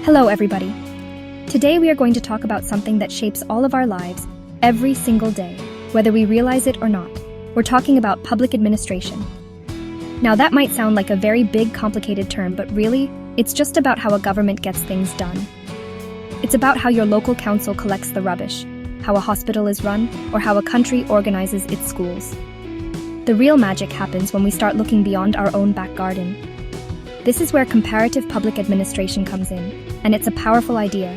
Hello, everybody. Today we are going to talk about something that shapes all of our lives every single day, whether we realize it or not. We're talking about public administration. Now, that might sound like a very big, complicated term, but really, it's just about how a government gets things done. It's about how your local council collects the rubbish, how a hospital is run, or how a country organizes its schools. The real magic happens when we start looking beyond our own back garden. This is where comparative public administration comes in, and it's a powerful idea.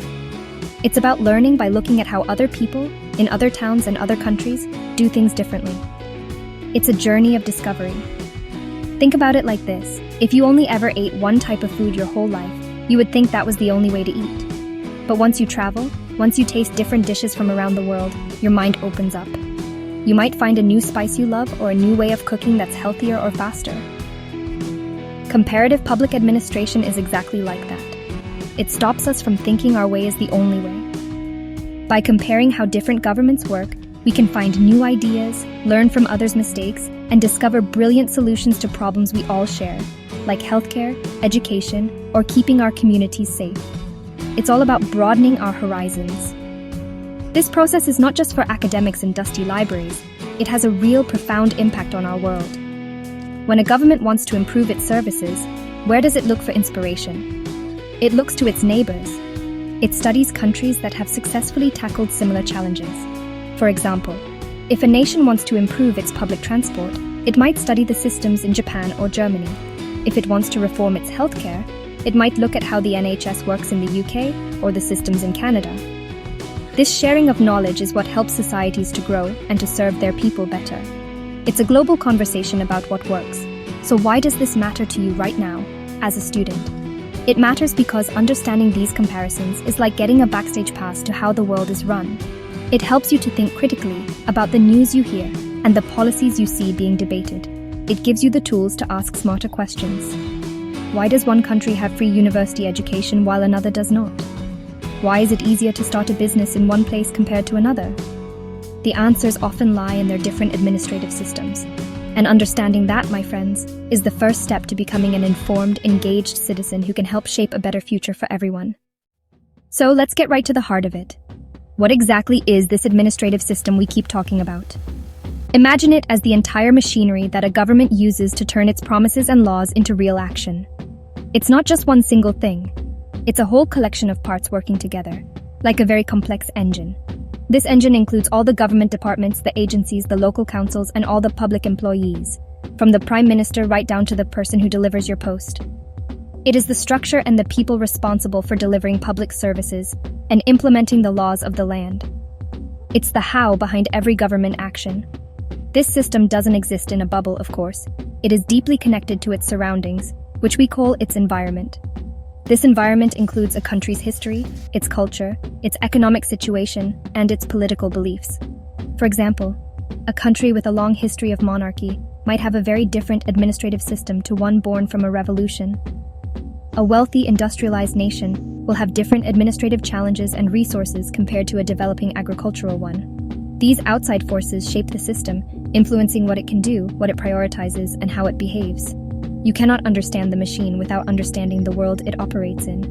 It's about learning by looking at how other people, in other towns and other countries, do things differently. It's a journey of discovery. Think about it like this. If you only ever ate one type of food your whole life, you would think that was the only way to eat. But once you travel, once you taste different dishes from around the world, your mind opens up. You might find a new spice you love or a new way of cooking that's healthier or faster. Comparative public administration is exactly like that. It stops us from thinking our way is the only way. By comparing how different governments work, we can find new ideas, learn from others' mistakes, and discover brilliant solutions to problems we all share, like healthcare, education, or keeping our communities safe. It's all about broadening our horizons. This process is not just for academics in dusty libraries. It has a real profound impact on our world. When a government wants to improve its services, where does it look for inspiration? It looks to its neighbors. It studies countries that have successfully tackled similar challenges. For example, if a nation wants to improve its public transport, it might study the systems in Japan or Germany. If it wants to reform its healthcare, it might look at how the NHS works in the UK or the systems in Canada. This sharing of knowledge is what helps societies to grow and to serve their people better. It's a global conversation about what works. So why does this matter to you right now, as a student? It matters because understanding these comparisons is like getting a backstage pass to how the world is run. It helps you to think critically about the news you hear and the policies you see being debated. It gives you the tools to ask smarter questions. Why does one country have free university education while another does not? Why is it easier to start a business in one place compared to another? The answers often lie in their different administrative systems. And understanding that, my friends, is the first step to becoming an informed, engaged citizen who can help shape a better future for everyone. So let's get right to the heart of it. What exactly is this administrative system we keep talking about? Imagine it as the entire machinery that a government uses to turn its promises and laws into real action. It's not just one single thing. It's a whole collection of parts working together, like a very complex engine. This engine includes all the government departments, the agencies, the local councils, and all the public employees, from the prime minister right down to the person who delivers your post. It is the structure and the people responsible for delivering public services and implementing the laws of the land. It's the how behind every government action. This system doesn't exist in a bubble, of course. It is deeply connected to its surroundings, which we call its environment. This environment includes a country's history, its culture, its economic situation, and its political beliefs. For example, a country with a long history of monarchy might have a very different administrative system to one born from a revolution. A wealthy, industrialized nation will have different administrative challenges and resources compared to a developing agricultural one. These outside forces shape the system, influencing what it can do, what it prioritizes, and how it behaves. You cannot understand the machine without understanding the world it operates in.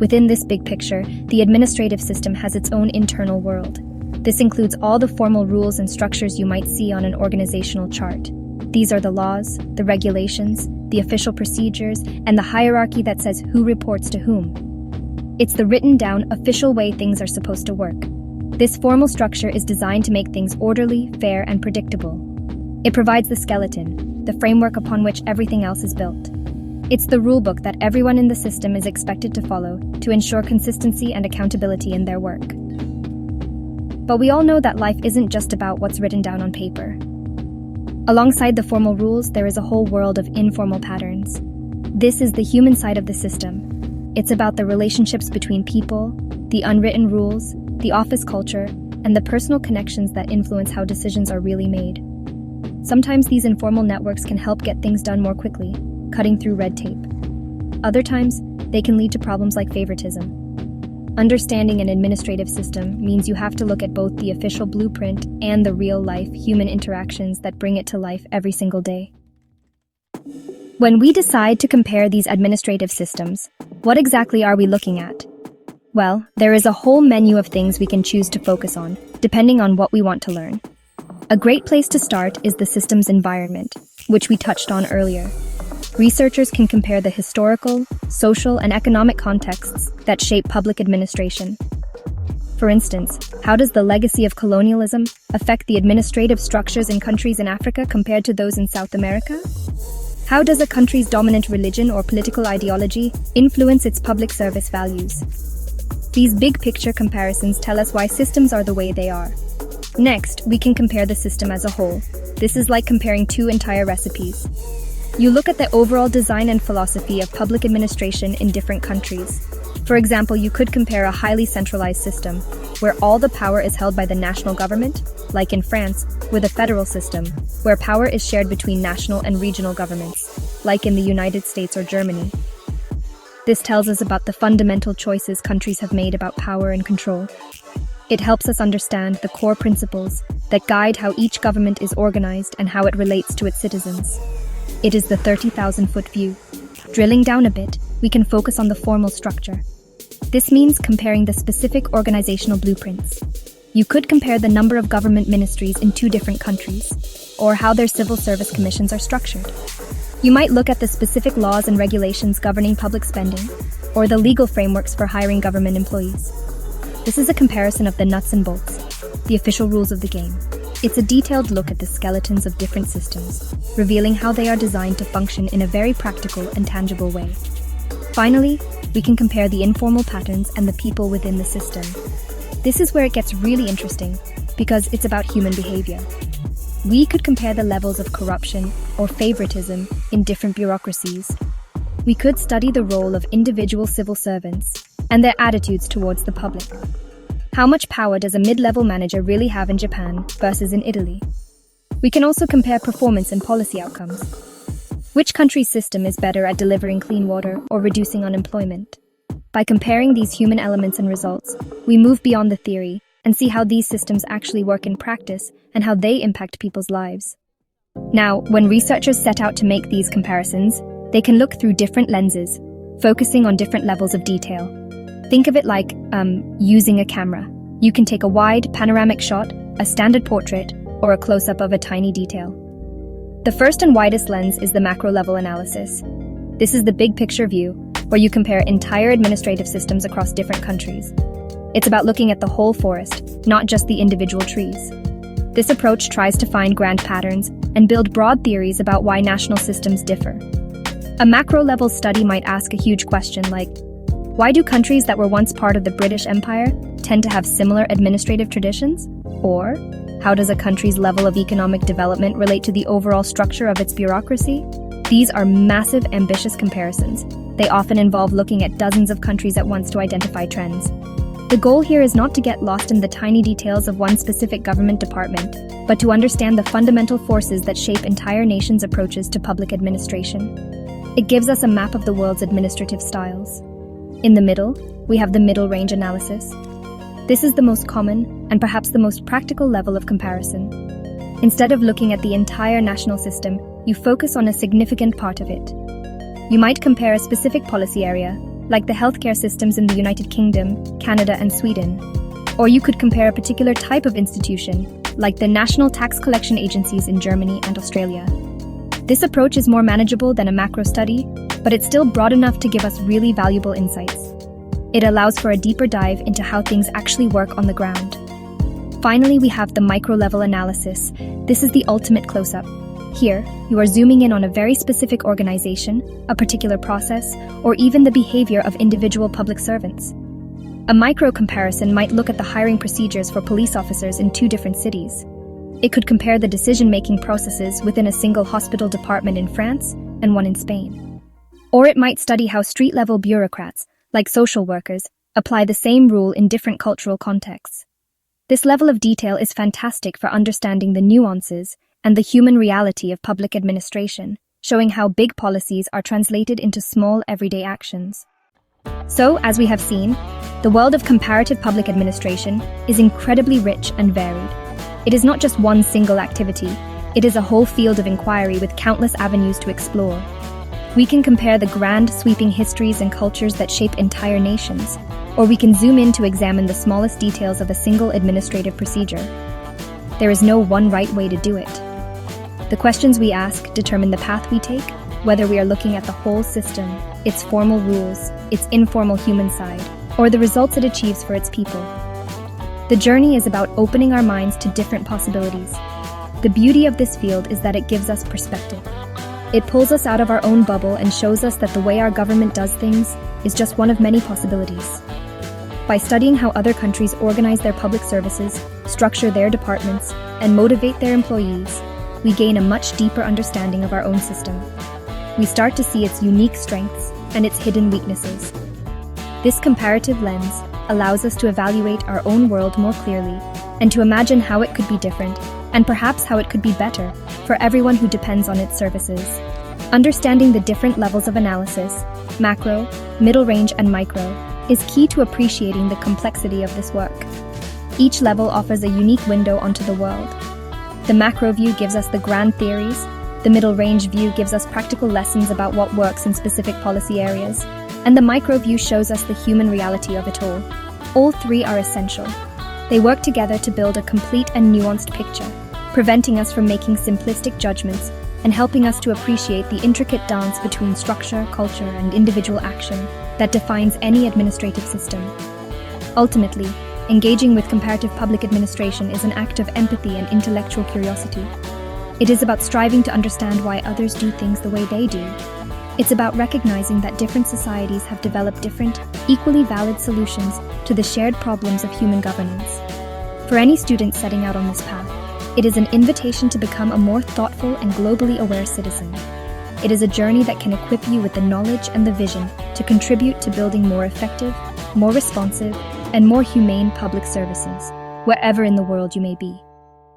Within this big picture, the administrative system has its own internal world. This includes all the formal rules and structures you might see on an organizational chart. These are the laws, the regulations, the official procedures, and the hierarchy that says who reports to whom. It's the written down, official way things are supposed to work. This formal structure is designed to make things orderly, fair, and predictable. It provides the skeleton, the framework upon which everything else is built. It's the rulebook that everyone in the system is expected to follow to ensure consistency and accountability in their work. But we all know that life isn't just about what's written down on paper. Alongside the formal rules, there is a whole world of informal patterns. This is the human side of the system. It's about the relationships between people, the unwritten rules, the office culture, and the personal connections that influence how decisions are really made. Sometimes these informal networks can help get things done more quickly, cutting through red tape. Other times, they can lead to problems like favoritism. Understanding an administrative system means you have to look at both the official blueprint and the real-life human interactions that bring it to life every single day. When we decide to compare these administrative systems, what exactly are we looking at? Well, there is a whole menu of things we can choose to focus on, depending on what we want to learn. A great place to start is the system's environment, which we touched on earlier. Researchers can compare the historical, social, and economic contexts that shape public administration. For instance, how does the legacy of colonialism affect the administrative structures in countries in Africa compared to those in South America? How does a country's dominant religion or political ideology influence its public service values? These big-picture comparisons tell us why systems are the way they are. Next, we can compare the system as a whole. This is like comparing two entire recipes. You look at the overall design and philosophy of public administration in different countries. For example, you could compare a highly centralized system, where all the power is held by the national government, like in France, with a federal system, where power is shared between national and regional governments, like in the United States or Germany. This tells us about the fundamental choices countries have made about power and control. It helps us understand the core principles that guide how each government is organized and how it relates to its citizens. It is the 30,000-foot view. Drilling down a bit, we can focus on the formal structure. This means comparing the specific organizational blueprints. You could compare the number of government ministries in two different countries, or how their civil service commissions are structured. You might look at the specific laws and regulations governing public spending, or the legal frameworks for hiring government employees. This is a comparison of the nuts and bolts, the official rules of the game. It's a detailed look at the skeletons of different systems, revealing how they are designed to function in a very practical and tangible way. Finally, we can compare the informal patterns and the people within the system. This is where it gets really interesting, because it's about human behavior. We could compare the levels of corruption or favoritism in different bureaucracies. We could study the role of individual civil servants and their attitudes towards the public. How much power does a mid-level manager really have in Japan versus in Italy? We can also compare performance and policy outcomes. Which country's system is better at delivering clean water or reducing unemployment? By comparing these human elements and results, we move beyond the theory and see how these systems actually work in practice and how they impact people's lives. Now, when researchers set out to make these comparisons, they can look through different lenses, focusing on different levels of detail. Think of it like using a camera. You can take a wide, panoramic shot, a standard portrait, or a close-up of a tiny detail. The first and widest lens is the macro-level analysis. This is the big-picture view, where you compare entire administrative systems across different countries. It's about looking at the whole forest, not just the individual trees. This approach tries to find grand patterns and build broad theories about why national systems differ. A macro-level study might ask a huge question like, why do countries that were once part of the British Empire tend to have similar administrative traditions? Or, how does a country's level of economic development relate to the overall structure of its bureaucracy? These are massive, ambitious comparisons. They often involve looking at dozens of countries at once to identify trends. The goal here is not to get lost in the tiny details of one specific government department, but to understand the fundamental forces that shape entire nations' approaches to public administration. It gives us a map of the world's administrative styles. In the middle, we have the middle range analysis. This is the most common and perhaps the most practical level of comparison. Instead of looking at the entire national system, you focus on a significant part of it. You might compare a specific policy area, like the healthcare systems in the United Kingdom, Canada, and Sweden. Or you could compare a particular type of institution, like the national tax collection agencies in Germany and Australia. This approach is more manageable than a macro study, but it's still broad enough to give us really valuable insights. It allows for a deeper dive into how things actually work on the ground. Finally, we have the micro-level analysis. This is the ultimate close-up. Here, you are zooming in on a very specific organization, a particular process, or even the behavior of individual public servants. A micro comparison might look at the hiring procedures for police officers in two different cities. It could compare the decision-making processes within a single hospital department in France and one in Spain. Or it might study how street-level bureaucrats, like social workers, apply the same rule in different cultural contexts. This level of detail is fantastic for understanding the nuances and the human reality of public administration, showing how big policies are translated into small everyday actions. So, as we have seen, the world of comparative public administration is incredibly rich and varied. It is not just one single activity, it is a whole field of inquiry with countless avenues to explore. We can compare the grand, sweeping histories and cultures that shape entire nations, or we can zoom in to examine the smallest details of a single administrative procedure. There is no one right way to do it. The questions we ask determine the path we take, whether we are looking at the whole system, its formal rules, its informal human side, or the results it achieves for its people. The journey is about opening our minds to different possibilities. The beauty of this field is that it gives us perspective. It pulls us out of our own bubble and shows us that the way our government does things is just one of many possibilities. By studying how other countries organize their public services, structure their departments, and motivate their employees, we gain a much deeper understanding of our own system. We start to see its unique strengths and its hidden weaknesses. This comparative lens allows us to evaluate our own world more clearly and to imagine how it could be different and perhaps how it could be better for everyone who depends on its services. Understanding the different levels of analysis, macro, middle range, and micro, is key to appreciating the complexity of this work. Each level offers a unique window onto the world. The macro view gives us the grand theories, the middle range view gives us practical lessons about what works in specific policy areas, and the micro view shows us the human reality of it all. All three are essential. They work together to build a complete and nuanced picture, preventing us from making simplistic judgments and helping us to appreciate the intricate dance between structure, culture, and individual action that defines any administrative system. Ultimately, engaging with comparative public administration is an act of empathy and intellectual curiosity. It is about striving to understand why others do things the way they do. It's about recognizing that different societies have developed different, equally valid solutions to the shared problems of human governance. For any student setting out on this path, it is an invitation to become a more thoughtful and globally aware citizen. It is a journey that can equip you with the knowledge and the vision to contribute to building more effective, more responsive, and more humane public services, wherever in the world you may be.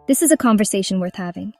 This is a conversation worth having.